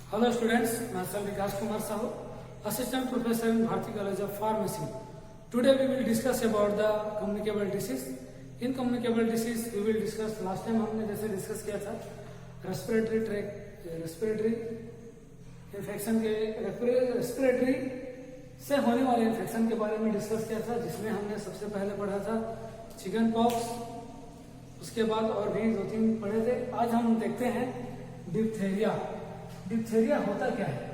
Hello students, myself Vikas Kumar Sahu, Assistant Professor in Bharati College of Pharmacy. Today we will discuss about the communicable disease. In communicable disease we will discuss, last time हमने जैसे discuss किया था respiratory infection के respiratory से होने वाले infection के बारे में डिस्कस किया था, जिसमें हमने सबसे पहले पढ़ा था चिकन पॉक्स, उसके बाद और भी 2-3 पढ़े थे। आज हम देखते हैं डिप्थेरिया। डिप्थेरिया होता क्या है?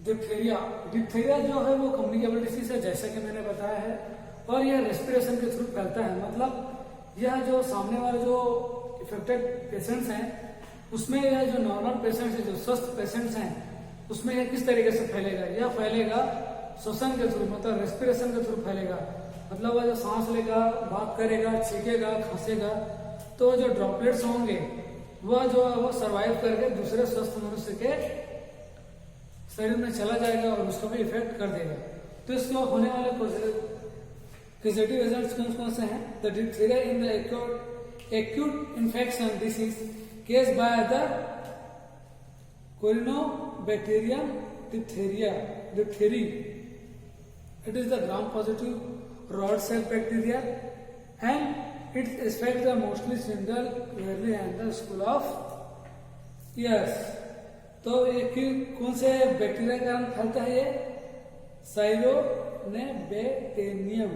डिप्थेरिया जो है वो कम्युनिकेबल डिसीज है, जैसे कि मैंने बताया है, और यह रेस्पिरेशन के थ्रू फैलता है। मतलब यह जो सामने वाले जो इफेक्टेड पेशेंट्स हैं उसमें यह जो नॉर्मल पेशेंट्स हैं, जो स्वस्थ पेशेंट्स हैं, उसमें यह किस तरीके से फैलेगा? यह फैलेगा श्वसन के थ्रू, मतलब रेस्पिरेशन के थ्रू फैलेगा। मतलब वह जो सांस लेगा, बात करेगा, छींकेगा, खांसेगा, तो जो ड्रॉपलेट्स होंगे वह जो है वो सर्वाइव करके दूसरे स्वस्थ मनुष्य के शरीर में चला जाएगा और उसको भी इफेक्ट कर देगा। तो इसको होने वाले पॉजिटिव रिजल्ट्स कौन कौन से हैं? The diphtheria in the acute infection disease caused by the Corynebacterium diphtheria. It is the gram-positive rod-shaped bacteria and its effects are mostly single, rarely and the school of years. तो ये कौन से bacteria के कारण फैलता है? ये साइरोनेबैक्टेरियम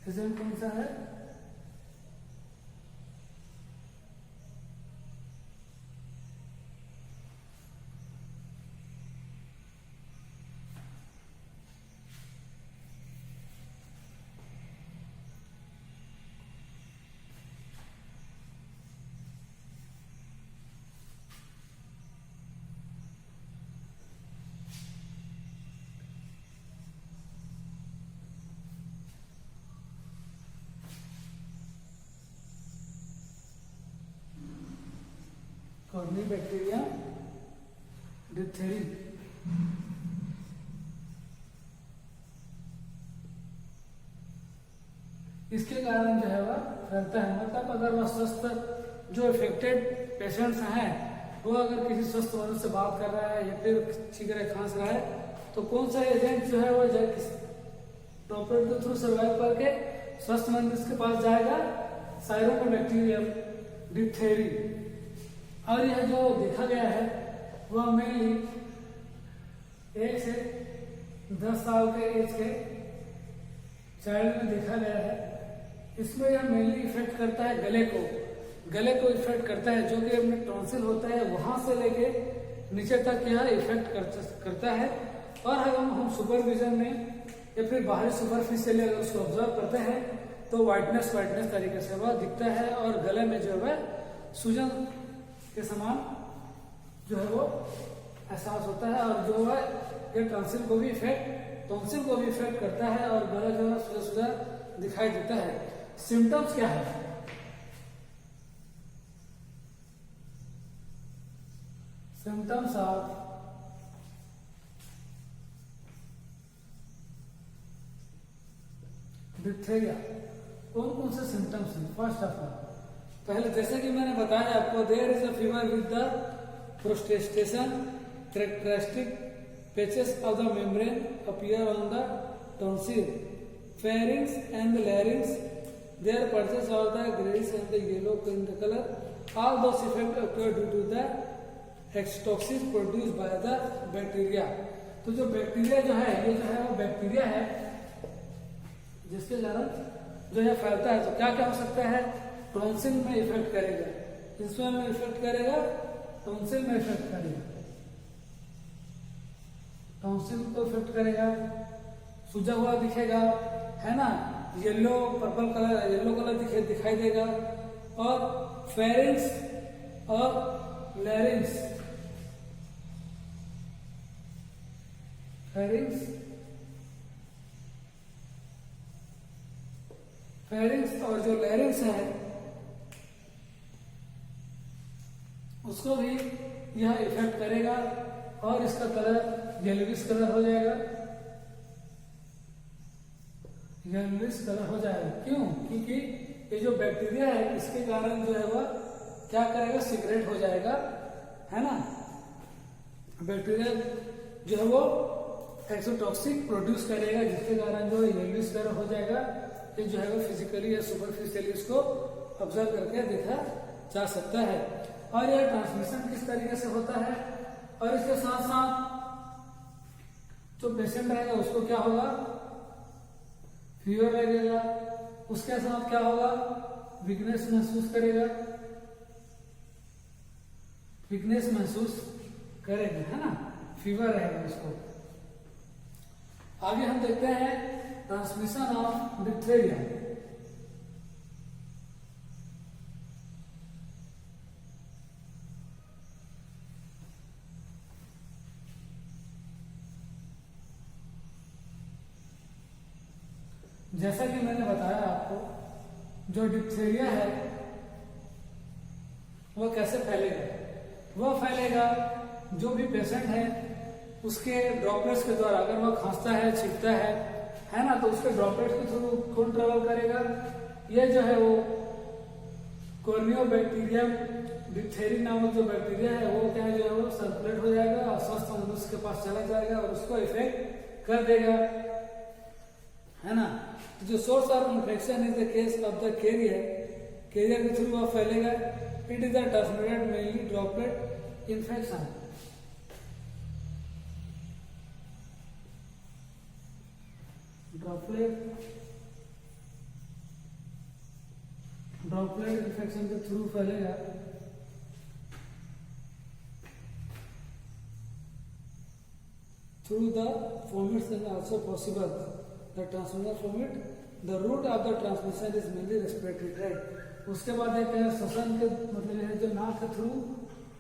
agent कौन सा है? Corynebacterium diphtheria। इसके कारण जो है वह फैलता है। मतलब अगर वह स्वस्थ जो इफेक्टेड पेशेंट्स हैं वो अगर किसी स्वस्थ मनुष्य से बात कर रहा है या फिर छींक रहा है, खांस रहा है, तो कौन सा एजेंट जो है वो ड्रॉपलेट के थ्रू सर्वाइव करके स्वस्थ मनुष्य के पास जाएगा? साइरोनेबैक्टीरियम डिप्थेरी। और यह जो देखा गया है वह मेनली 1 से 10 साल के एज के चाइल्ड में देखा गया है। इसमें यह मेनली इफेक्ट करता है गले को इफेक्ट करता है, जो कि अपने टॉन्सिल होता है वहां से लेके नीचे तक यह इफेक्ट करता है। और अगर हम सुपरविजन में या फिर बाहरी सुपरफिशियल अगर उसको ऑब्जर्व करते हैं तो वाइटनेस तरीके से वह दिखता है और गले में जो है सूजन के समान जो है वो एहसास होता है, और जो है ये टॉन्सिल को भी इफेक्ट करता है और गला जो है सूजा दिखाई देता है। सिम्टम्स क्या है? Symptoms of diphtheria. कौन से सिम्टम्स हैं? फर्स्ट ऑफ ऑल, पहले जैसे कि मैंने बताया आपको, there is a fever with the prostration, characteristic patches of the membrane appear on the tonsil, pharynx and the larynx. Their patches are the grayish and the yellow in the color. All those effects occur due to the extoxin produced by the bacteria. तो जो bacteria जो है ये जो है वो bacteria है जिसके कारण जो है फैलता है। तो क्या क्या हो सकता है? टॉन्सिल में इफेक्ट करेगा, इंसुलिन में इफेक्ट करेगा, टॉन्सिल में इफेक्ट करेगा, टॉन्सिल को इफेक्ट करेगा, सूजा हुआ दिखेगा, है ना, येलो कलर दिखाई देगा, और फेरिंग्स और लैरिंग्स फेरिंग्स फेरिंग्स और जो लैरिंग्स है उसको भी यह इफेक्ट करेगा और इसका कलर येलोविश कलर हो जाएगा, येलोविश कलर हो जाएगा। क्यों? क्योंकि ये जो बैक्टीरिया है इसके कारण जो है वह क्या करेगा, सिगरेट हो जाएगा, है ना। बैक्टीरिया जो है वो एक्सोटॉक्सिक प्रोड्यूस करेगा जिसके कारण जो येलोविश कलर हो जाएगा। ये जो है वो फिजिकली या सुपरफिशियली इसको ऑब्जर्व करके देखा जा सकता है। और यह ट्रांसमिशन किस तरीके से होता है, और इसके साथ साथ जो पेशेंट रहेगा उसको क्या होगा, फीवर लगेगा, उसके साथ क्या होगा, वीकनेस महसूस करेगा, वीकनेस महसूस करेगा, है ना, फीवर रहेगा उसको। आगे हम देखते हैं ट्रांसमिशन ऑफ डिप्थेरिया। जैसा कि मैंने बताया आपको, जो डिप्थेरिया है वह कैसे फैलेगा, वह फैलेगा जो भी पेशेंट है उसके ड्रॉपलेट्स के द्वारा। अगर वह खांसता है, छींकता है ना, तो उसके ड्रॉपलेट्स के थ्रू कौन ट्रेवल करेगा, यह जो है वो कॉर्नियोबैक्टीरियम डिप्थेरी नामक जो बैक्टीरिया है वो क्या है, जो है वो सर्कुलेट हो जाएगा और स्वस्थ मनुष्य के पास चला जाएगा और उसको इफेक्ट कर देगा, है ना। जो source of infection is the case of the carrier, carrier के थ्रू वह फैलेगा। It is the transmitted mainly droplet infection. Droplet infection के थ्रू फैलेगा। Through the vomits is also possible. The transmission of vomit, the route of the transmission is mainly respiratory tract. उसके बाद एक श्वसन के मतलब है जो नाक के थ्रू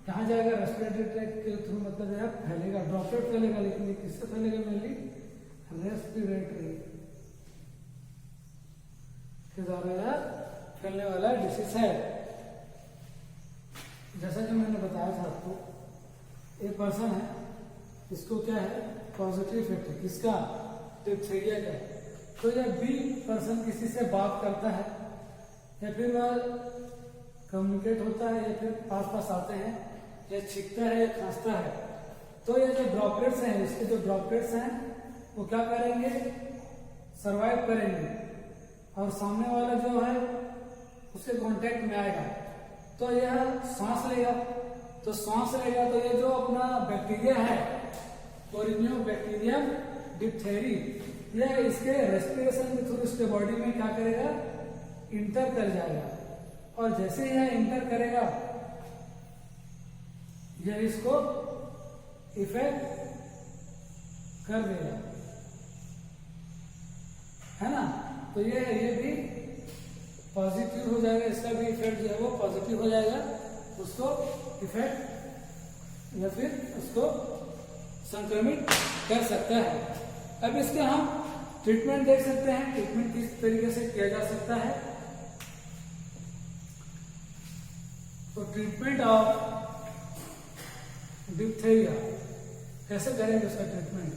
कहाँ जाएगा, रेस्पिरेटरी ट्रैक्ट के थ्रू मतलब है फैलेगा, ड्रॉपलेट फैलेगा। लेकिन ये किससे फैलेगा, मेनली रेस्पिरेटरी के द्वारा फैलने वाला डिसीज है। जैसा कि मैंने बताया था आपको, एक पर्सन है, इसको क्या है, पॉजिटिव इफेक्ट है, किसका, डिप्थेरिया का। तो जब भी पर्सन किसी से बात करता है या फिर वह कम्युनिकेट होता है या फिर पास पास आते हैं या छींकता है या खांसता है, तो ये जो ड्रॉपलेट्स हैं, इसके जो ड्रॉपलेट्स हैं वो क्या करेंगे, सरवाइव करेंगे और सामने वाला जो है उसके कांटेक्ट में आएगा तो यह सांस लेगा। तो सांस लेगा तो ये जो अपना बैक्टीरिया है, कॉर्नियोबैक्टीरियम डिप्थेरी, यह इसके रेस्पिरेशन के थ्रू इसके बॉडी में क्या करेगा, इंटर कर जाएगा। और जैसे यह इंटर करेगा यह इसको इफेक्ट कर देगा, है ना। तो ये भी पॉजिटिव हो जाएगा, इसका भी इफेक्ट जो है वो पॉजिटिव हो जाएगा, उसको इफेक्ट या फिर उसको संक्रमित कर सकता है। अब इसके हम ट्रीटमेंट देख सकते हैं, ट्रीटमेंट किस तरीके से किया जा सकता है। तो ट्रीटमेंट ऑफ डिप्थेरिया कैसे करेंगे, उसका treatment.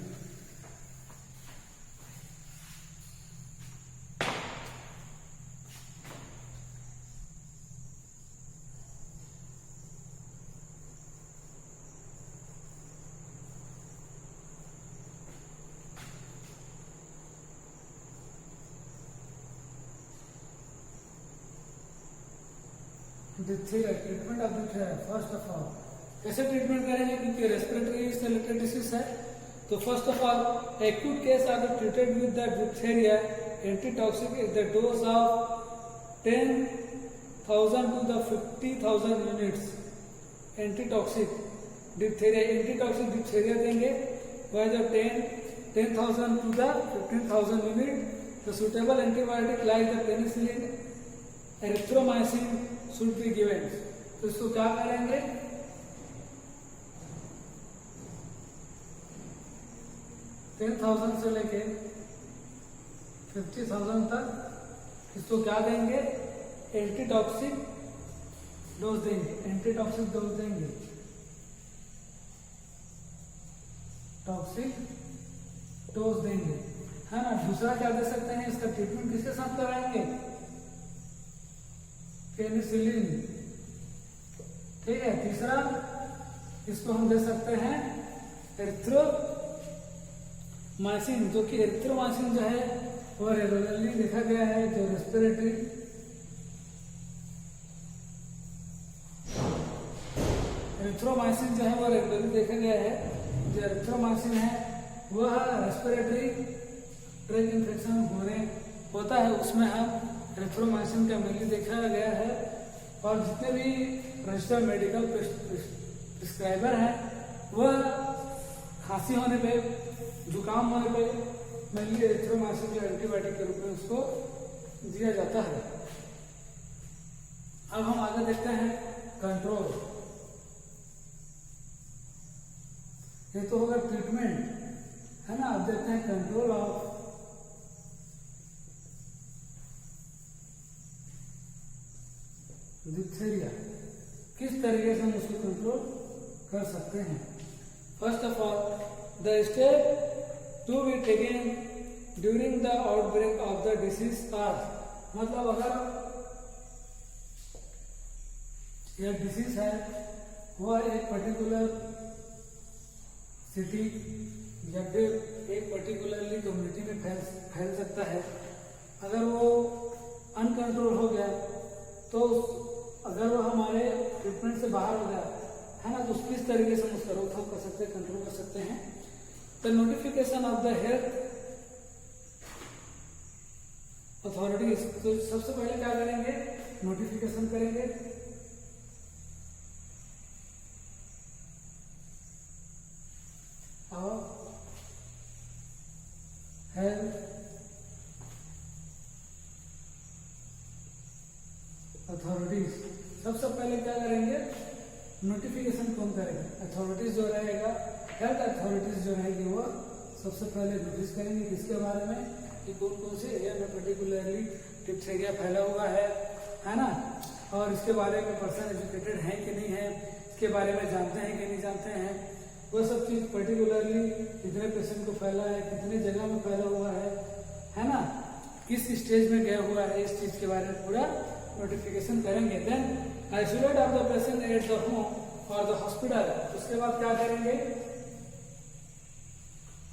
Diphtheria, treatment of diphtheria. First of all कैसे ट्रीटमेंट करेंगे, क्योंकि रेस्पिरेटरी से रिलेटेड डिसीज है। तो first of all acute case are treated with the diphtheria antitoxic is the dose of 10,000 to the 50,000 units antitoxic diphtheria. Antitoxic diphtheria देंगे वह जब 10,000 to the 15,000 unit. तो suitable antibiotic like the penicillin, erythromycin should be given। तो इसको क्या करेंगे, 10,000 से लेके 50,000 तक इसको क्या देंगे, एंटीटॉक्सिक डोज देंगे, एंटीटॉक्सिक डोज देंगे, टॉक्सिक डोज देंगे, है ना। दूसरा क्या दे सकते हैं, इसका ट्रीटमेंट किसके साथ कराएंगे, पेनिसिलिन, ठीक है। तीसरा इसको हम दे सकते हैं एरिथ्रोमाइसिन, जो कि एरिथ्रोमाइसिन जो है वो रेगुलरली देखा गया है, जो रेस्पिरेटरी एरिथ्रोमाइसिन जो है वो रेगुलरली देखा गया है, जो एरिथ्रोमाइसिन है वह रेस्पिरेटरी ट्रैक इन्फेक्शन होता है, उसमें हम एरिथ्रोमाइसिन का मेनली देखा गया है। और जितने भी रजिस्टर्ड मेडिकल प्रिस्क्राइबर हैं वह खांसी होने पे, जुकाम होने पे मेनली एरिथ्रोमाइसिन जो एंटीबायोटिक के रूप में उसको दिया जाता है। अब हम आगे देखते हैं कंट्रोल। ये तो होगा ट्रीटमेंट, है ना। अब देखते हैं कंट्रोल ऑफ डिप्थीरिया, किस तरीके से हम उसको कंट्रोल कर सकते हैं। First of all, the step to be taken during the outbreak of the disease are, मतलब अगर यह डिसीज है वह एक पर्टिकुलर सिटी या फिर एक पर्टिकुलरली कम्युनिटी में फैल सकता है। अगर वो अनकंट्रोल हो गया तो अगर वो हमारे ट्रीटमेंट से बाहर हो गया, है ना, तो किस तरीके से हम उसका रोकथाम कर सकते हैं, कंट्रोल कर सकते हैं। The notification of the health authorities, तो सबसे पहले क्या करेंगे, नोटिफिकेशन करेंगे। और हेल्थ अथॉरिटीज, सबसे पहले क्या करेंगे, नोटिफिकेशन कौन करेंगे, अथॉरिटीज जो रहेगा, हेल्थ अथॉरिटीज जो रहेगी वो सबसे पहले नोटिस करेंगे किसके बारे में, कि कौन कौन से एरिया में पर्टिकुलरली डिप्थीरिया फैला हुआ है ना। और इसके बारे में पर्सन एजुकेटेड है कि नहीं है, इसके बारे में जानते हैं कि नहीं जानते हैं, वो सब चीज पर्टिकुलरली कितने पेशेंट को फैला है, कितने जगह में फैला हुआ है ना, किस स्टेज में गया हुआ है, इस चीज के बारे में पूरा नोटिफिकेशन करेंगे। Then isolate of the patient at the home और द हॉस्पिटल, उसके बाद क्या करेंगे,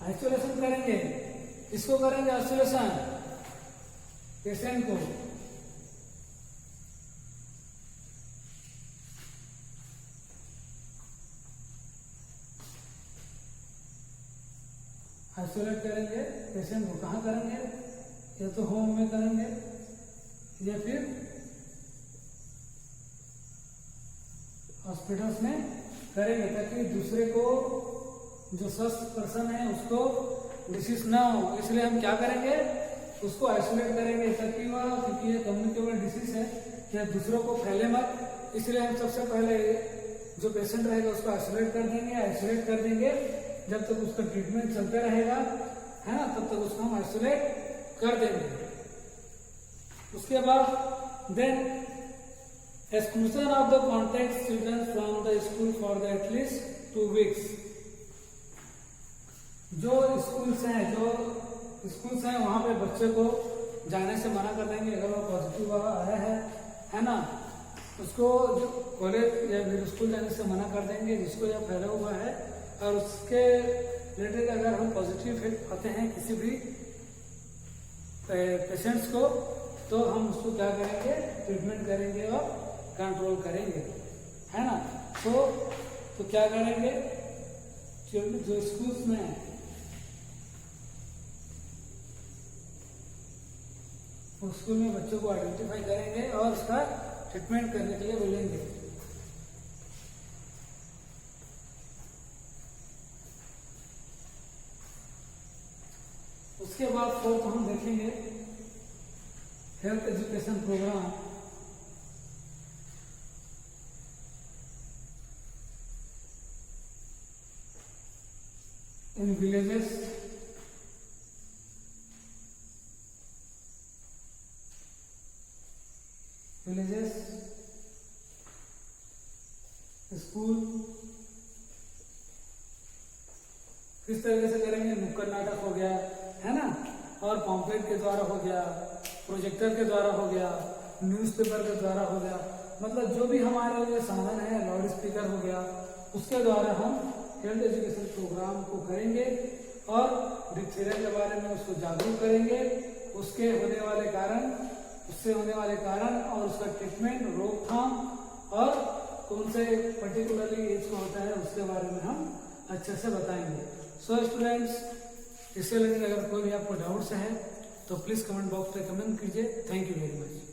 आइसोलेशन करेंगे। किसको करेंगे आइसोलेशन, पेशेंट को। आइसोलेट करेंगे पेशेंट को, कहाँ करेंगे, या तो होम में करेंगे या फिर हॉस्पिटल्स में करेंगे, ताकि दूसरे को जो स्वस्थ पर्सन है उसको डिसीज ना हो। इसलिए हम क्या करेंगे, उसको आइसोलेट करेंगे, ताकि वह, क्योंकि ये कम्युनिकेबल डिसीज है, क्या दूसरों को फैले मत, इसलिए हम सबसे पहले जो पेशेंट रहेगा उसको आइसोलेट कर देंगे। जब तक उसका ट्रीटमेंट चलता रहेगा, है ना, तब तक उसको हम आइसोलेट कर देंगे। उसके बाद then exclusion of the contact children from the school for the at least 2 weeks. जो स्कूल्स हैं वहां पे बच्चे को जाने से मना कर देंगे अगर वो पॉजिटिव आया है ना, उसको जो कॉलेज या फिर स्कूल जाने से मना कर देंगे जिसको यह फैला हुआ है। और उसके रिलेटेड अगर हम पॉजिटिव आते हैं किसी भी पेशेंट्स को, तो हम उसको क्या करेंगे, ट्रीटमेंट करेंगे और कंट्रोल करेंगे, है ना। तो क्या करेंगे, जो स्कूल्स में स्कूल में बच्चों को आइडेंटिफाई करेंगे और उसका ट्रीटमेंट करने के लिए बोलेंगे। उसके बाद फोर्थ हम देखेंगे health education program. In villages किस तरीके से करेंगे, नुक्कड़ नाटक हो गया है ना, और पॉम्पलेट के द्वारा हो गया, प्रोजेक्टर के द्वारा हो गया, न्यूज़पेपर के द्वारा हो गया, मतलब जो भी हमारे लिए साधन है, लाउड स्पीकर हो गया, उसके द्वारा हम हेल्थ एजुकेशन प्रोग्राम को करेंगे और डिप्थीरिया के बारे में उसको जागरूक करेंगे, उसके होने वाले कारण, उससे होने वाले कारण और उसका ट्रीटमेंट, रोकथाम और कौन से पर्टिकुलरली एज को होता है उसके बारे में हम अच्छे से बताएंगे। सो स्टूडेंट्स, इससे रिलेटेड अगर कोई भी आपको डाउट्स है तो प्लीज़ कमेंट बॉक्स में कमेंट कीजिए। Thank you very much.